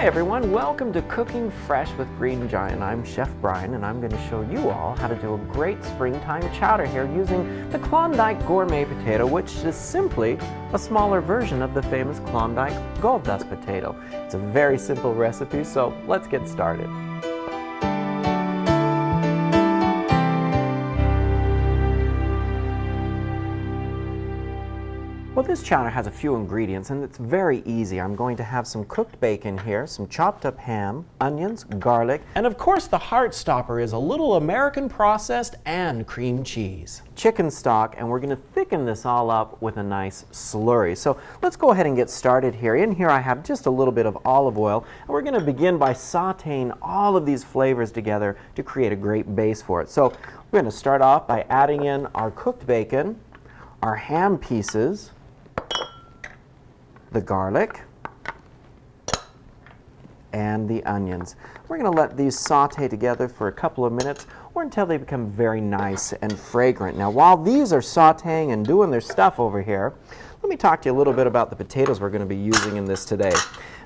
Hi everyone, welcome to Cooking Fresh with Green Giant. I'm Chef Bryan and I'm going to show you all how to do a great springtime chowder here using the Klondike Gourmet Potato, which is simply a smaller version of the famous Klondike Gold Dust Potato. It's a very simple recipe, so let's get started. Well, this chowder has a few ingredients and it's very easy. I'm going to have some cooked bacon here, some chopped up ham, onions, garlic, and of course the heart stopper is a little American processed and cream cheese. Chicken stock, and we're going to thicken this all up with a nice slurry. So let's go ahead and get started here. In here I have just a little bit of olive oil, and we're going to begin by sauteing all of these flavors together to create a great base for it. So we're going to start off by adding in our cooked bacon, our ham pieces, the garlic, and the onions. We're going to let these saute together for a couple of minutes or until they become very nice and fragrant. Now, while these are sauteing and doing their stuff over here, let me talk to you a little bit about the potatoes we're going to be using in this today.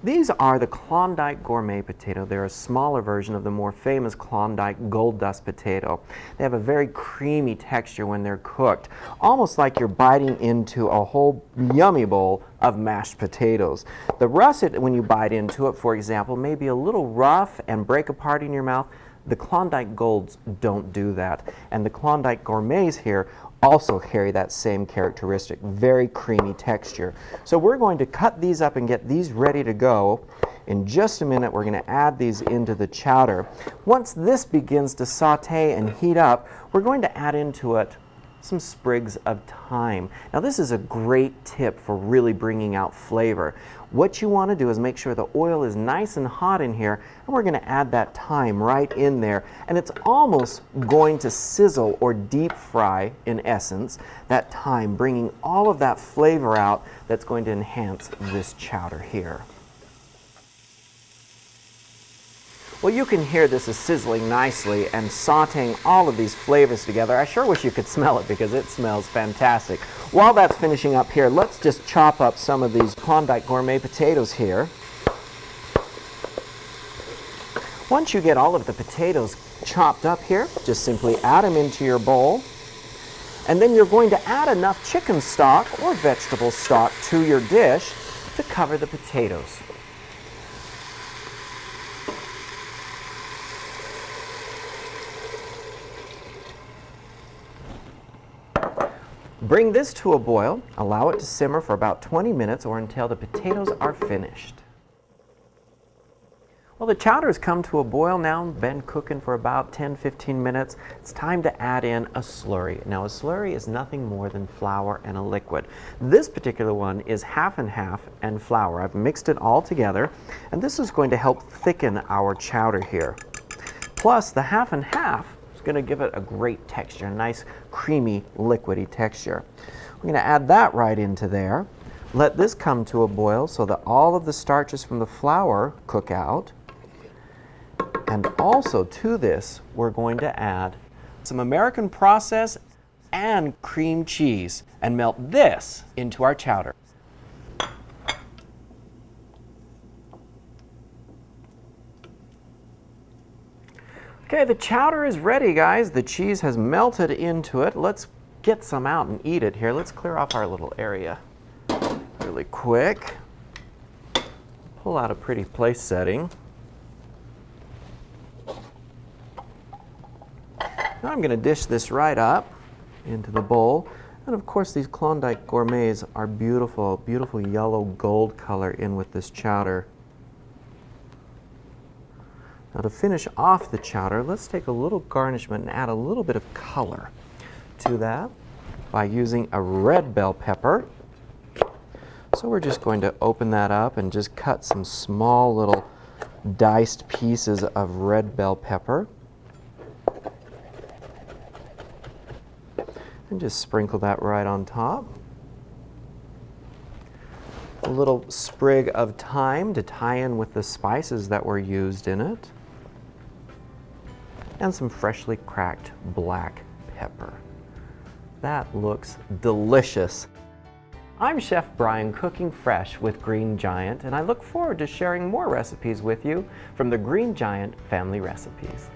These are the Klondike Gourmet Potato. They're a smaller version of the more famous Klondike Gold Dust Potato. They have a very creamy texture when they're cooked, almost like you're biting into a whole yummy bowl of mashed potatoes. The russet, when you bite into it, for example, may be a little rough and break apart in your mouth. The Klondike Golds don't do that. And the Klondike Gourmets here also carry that same characteristic, very creamy texture. So we're going to cut these up and get these ready to go. In just a minute, we're going to add these into the chowder. Once this begins to saute and heat up, we're going to add into it some sprigs of thyme. Now this is a great tip for really bringing out flavor. What you want to do is make sure the oil is nice and hot in here, and we're going to add that thyme right in there, and it's almost going to sizzle or deep fry, in essence, that thyme, bringing all of that flavor out that's going to enhance this chowder here. Well, you can hear this is sizzling nicely and sauteing all of these flavors together. I sure wish you could smell it because it smells fantastic. While that's finishing up here, let's just chop up some of these Klondike Gourmet potatoes here. Once you get all of the potatoes chopped up here, just simply add them into your bowl. And then you're going to add enough chicken stock or vegetable stock to your dish to cover the potatoes. Bring this to a boil, allow it to simmer for about 20 minutes or until the potatoes are finished. Well, the chowder has come to a boil now, been cooking for about 10-15 minutes. It's time to add in a slurry. Now, a slurry is nothing more than flour and a liquid. This particular one is half and half and flour. I've mixed it all together, and this is going to help thicken our chowder here. Plus, the half and half is going to give it a great texture, a nice creamy liquidy texture. We're going to add that right into there. Let this come to a boil so that all of the starches from the flour cook out. And also to this, we're going to add some American processed and cream cheese and melt this into our chowder. Okay, the chowder is ready, guys. The cheese has melted into it. Let's get some out and eat it here. Let's clear off our little area really quick. Pull out a pretty place setting. Now I'm going to dish this right up into the bowl. And of course, these Klondike Gourmets are beautiful, beautiful yellow gold color in with this chowder. Now to finish off the chowder, let's take a little garnishment and add a little bit of color to that by using a red bell pepper. So we're just going to open that up and just cut some small little diced pieces of red bell pepper. And just sprinkle that right on top. A little sprig of thyme to tie in with the spices that were used in it. And some freshly cracked black pepper. That looks delicious. I'm Chef Bryan, cooking fresh with Green Giant, and I look forward to sharing more recipes with you from the Green Giant family recipes.